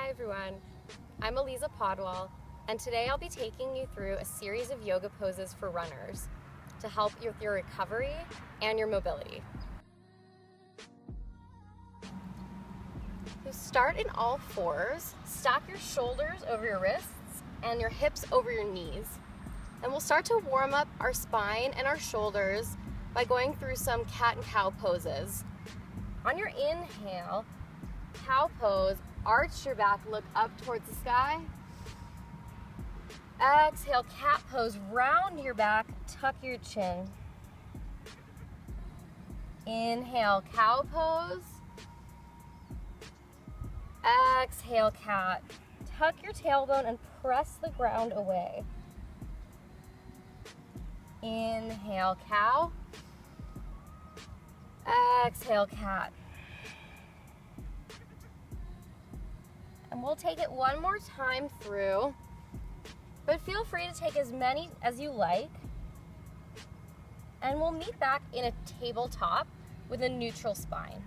Hi everyone, I'm Aliza Podwol, and today I'll be taking you through a series of yoga poses for runners to help you with your recovery and your mobility. So start in all fours, stack your shoulders over your wrists and your hips over your knees. And we'll start to warm up our spine and our shoulders by going through some cat and cow poses. On your inhale, cow pose, arch your back, look up towards the sky. Exhale, cat pose, round your back, tuck your chin. Inhale, cow pose. Exhale, cat. Tuck your tailbone and press the ground away. Inhale, cow. Exhale, cat. And we'll take it one more time through, but feel free to take as many as you like. And we'll meet back in a tabletop with a neutral spine.